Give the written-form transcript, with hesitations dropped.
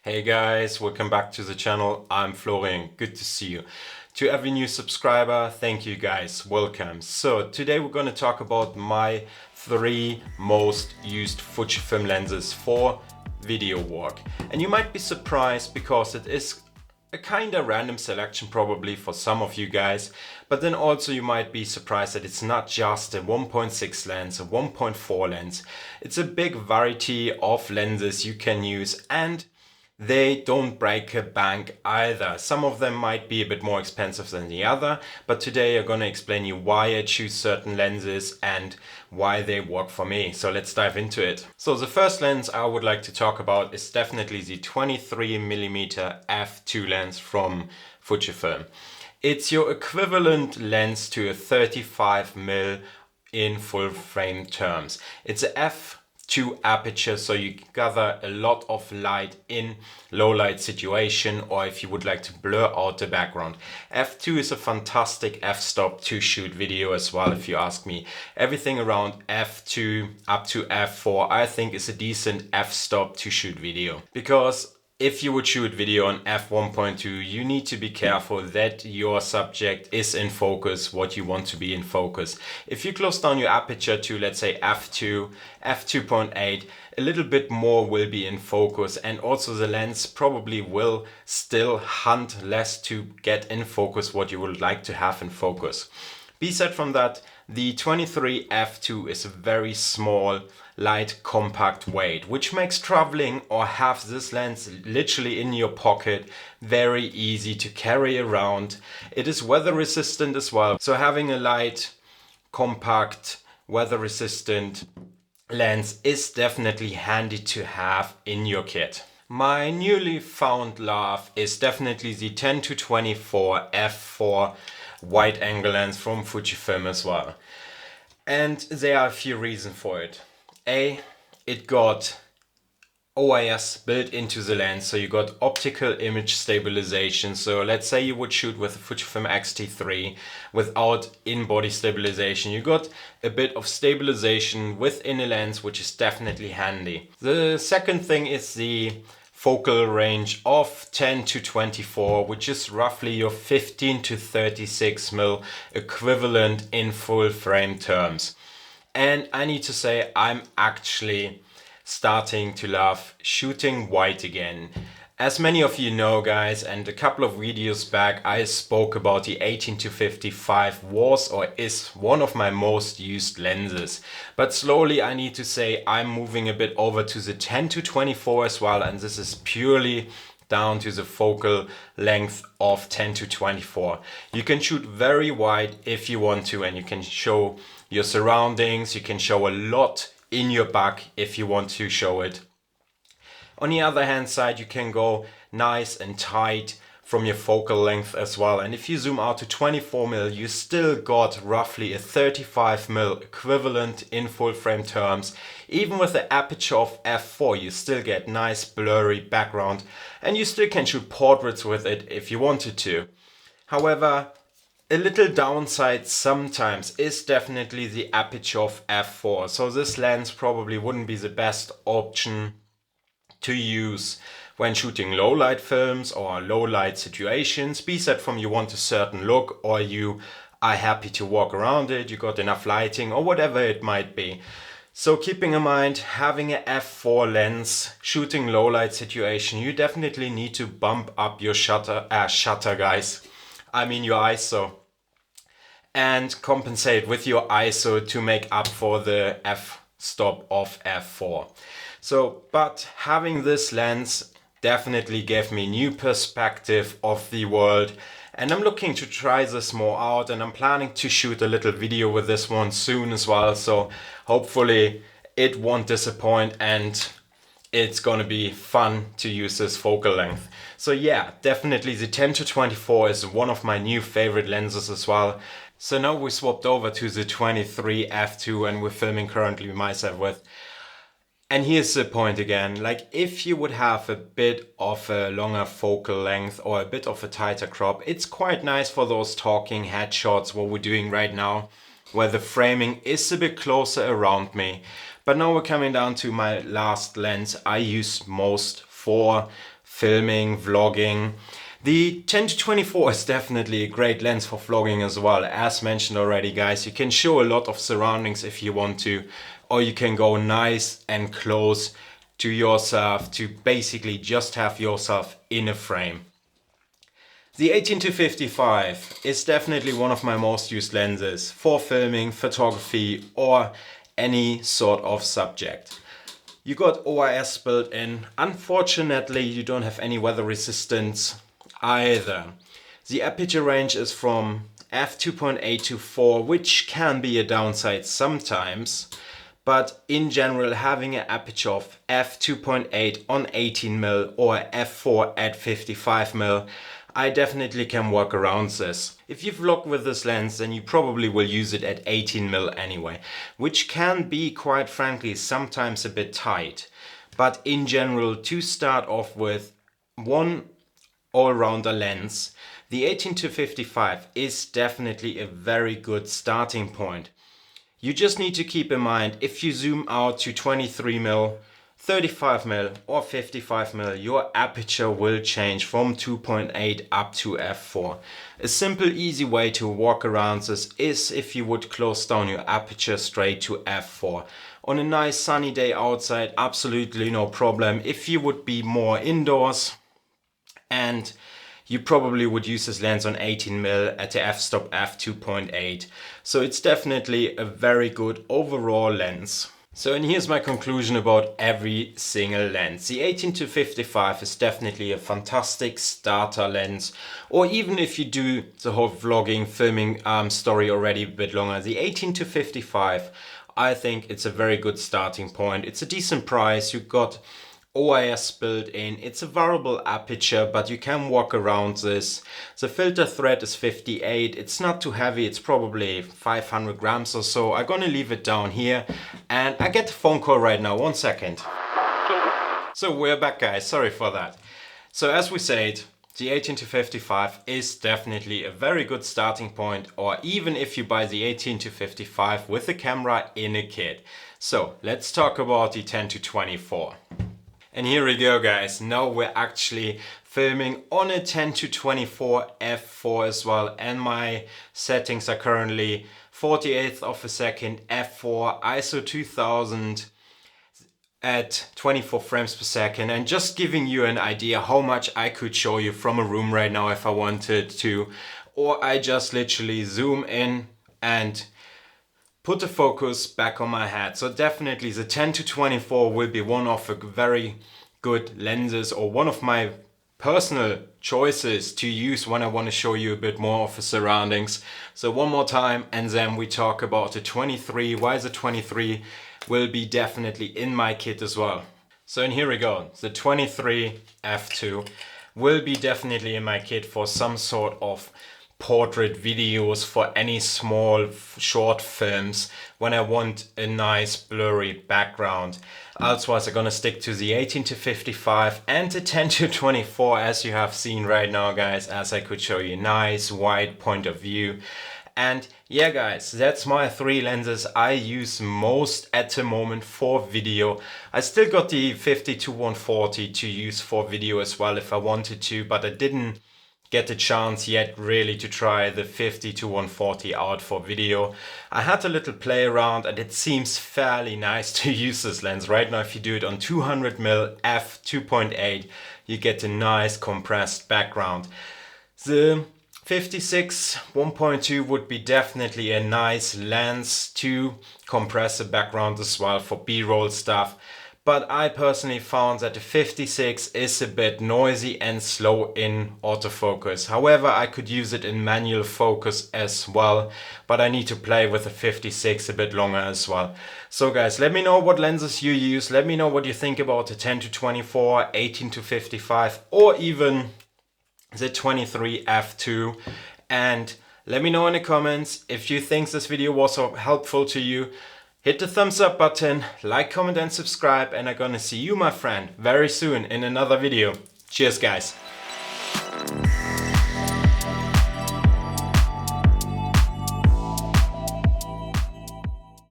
Hey guys, welcome back to the channel. I'm Florian, good to see you. To every new subscriber, thank you guys, welcome. So today we're going to talk about my 3 most used Fujifilm lenses for video work. And you might be surprised because it is a kinda random selection probably for some of you guys, but then also you might be surprised that it's not just a 1.6 lens, a 1.4 lens. It's a big variety of lenses you can use, and they don't break a bank either. Some of them might be a bit more expensive than the other, but today I'm gonna explain you why I choose certain lenses and why they work for me. So let's dive into it. So the first lens I would like to talk about is definitely the 23mm f2 lens from Fujifilm. It's your equivalent lens to a 35mm in full frame terms. It's a f2 aperture, so you gather a lot of light in low light situation, or if you would like to blur out the background. F2 is a fantastic f-stop to shoot video as well, if you ask me. Everything around f2 up to f4 I think is a decent f-stop to shoot video, because if you would shoot video on f1.2, you need to be careful that your subject is in focus, what you want to be in focus. If you close down your aperture to, let's say, f2, f2.8, a little bit more will be in focus, and also the lens probably will still hunt less to get in focus what you would like to have in focus. Beside from that, the 23 f2 is a very small, light, compact weight, which makes traveling or have this lens literally in your pocket very easy to carry around. It is weather resistant as well, so having a light, compact, weather resistant lens is definitely handy to have in your kit. My newly found love is definitely the 10-24 f4 wide angle lens from Fujifilm as well. And there are a few reasons for it. A, it got OIS built into the lens, so you got optical image stabilization. So let's say you would shoot with a Fujifilm X-T3 without in-body stabilization. You got a bit of stabilization within a lens, which is definitely handy. The second thing is the focal range of 10-24, which is roughly your 15-36mm equivalent in full frame terms. And I need to say, I'm actually starting to love shooting wide again. As many of you know, guys, and a couple of videos back I spoke about the 18-55 was or is one of my most used lenses. But slowly I need to say I'm moving a bit over to the 10-24 as well, and this is purely down to the focal length of 10-24. You can shoot very wide if you want to, and you can show your surroundings, you can show a lot in your back if you want to show it. On the other hand side, you can go nice and tight from your focal length as well. And if you zoom out to 24mm, you still got roughly a 35mm equivalent in full frame terms. Even with the aperture of f4, you still get nice blurry background, and you still can shoot portraits with it if you wanted to. However, a little downside sometimes is definitely the aperture of f4. So this lens probably wouldn't be the best option to use when shooting low light films or low light situations. Be that from you want a certain look, or you are happy to walk around it, you got enough lighting, or whatever it might be. So keeping in mind, having a f4 lens, shooting low light situation, you definitely need to bump up your shutter guys. I mean your ISO. And compensate with your ISO to make up for the f-stop of f4. So, but having this lens definitely gave me new perspective of the world, and I'm looking to try this more out, and I'm planning to shoot a little video with this one soon as well, so hopefully it won't disappoint and it's gonna be fun to use this focal length. So yeah, definitely the 10-24 is one of my new favorite lenses as well. So now we swapped over to the 23 f2 and we're filming currently myself with. And here's the point again, like if you would have a bit of a longer focal length or a bit of a tighter crop, it's quite nice for those talking headshots, what we're doing right now, where the framing is a bit closer around me. But now we're coming down to my last lens I use most for filming, vlogging. The 10-24 is definitely a great lens for vlogging as well. As mentioned already, guys, you can show a lot of surroundings if you want to, or you can go nice and close to yourself to basically just have yourself in a frame. The 18-55 is definitely one of my most used lenses for filming, photography, or any sort of subject. You got OIS built in. Unfortunately, you don't have any weather resistance either. The aperture range is from f2.8 to 4, which can be a downside sometimes. But in general, having an aperture of f2.8 on 18mm or f4 at 55mm, I definitely can work around this. If you vlog with this lens, then you probably will use it at 18mm anyway, which can be, quite frankly, sometimes a bit tight. But in general, to start off with one all-rounder lens, the 18-55 is definitely a very good starting point. You just need to keep in mind, if you zoom out to 23mm, 35mm or 55mm, your aperture will change from 2.8 up to f4. A simple, easy way to walk around this is if you would close down your aperture straight to f4. On a nice sunny day outside, absolutely no problem. If you would be more indoors, and you probably would use this lens on 18mm at the f-stop f2.8. So it's definitely a very good overall lens. So, and here's my conclusion about every single lens. The 18-55 is definitely a fantastic starter lens, or even if you do the whole vlogging, filming story already a bit longer, the 18-55, I think it's a very good starting point. It's a decent price. You got OIS built in, it's a variable aperture, but you can walk around this. The filter thread is 58, it's not too heavy, it's probably 500 grams or so. I'm gonna leave it down here, and I get a phone call right now, 1 second. So we're back, guys, sorry for that. So as we said, the 18-55 is definitely a very good starting point, or even if you buy the 18-55 with the camera in a kit. So let's talk about the 10-24. And here we go, guys. Now we're actually filming on a 10-24 f4 as well, and my settings are currently 48th of a second f4, ISO 2000 at 24 frames per second, and just giving you an idea how much I could show you from a room right now if I wanted to, or I just literally zoom in and put the focus back on my head. So definitely the 10-24 will be one of the very good lenses, or one of my personal choices to use when I want to show you a bit more of the surroundings. So one more time, and then we talk about the 23. Why the 23 will be definitely in my kit as well. So and here we go. The 23 f2 will be definitely in my kit for some sort of portrait videos, for any small short films when I want a nice blurry background. Otherwise I'm gonna stick to the 18-55 and the 10-24, as you have seen right now, guys, as I could show you nice wide point of view. And yeah, guys, that's my three lenses I use most at the moment for video. I still got the 50-140 to use for video as well if I wanted to, but I didn't get the chance yet really to try the 50-140 out for video. I had a little play around, and it seems fairly nice to use this lens. Right now, if you do it on 200mm f2.8, you get a nice compressed background. The 56 1.2 would be definitely a nice lens to compress a background as well for B-roll stuff. But I personally found that the 56 is a bit noisy and slow in autofocus. However, I could use it in manual focus as well, but I need to play with the 56 a bit longer as well. So guys, let me know what lenses you use. Let me know what you think about the 10-24, 18-55, or even the 23 f2. And let me know in the comments if you think this video was helpful to you. Hit the thumbs up button, like, comment and subscribe, and I'm gonna see you, my friend, very soon in another video. Cheers, guys.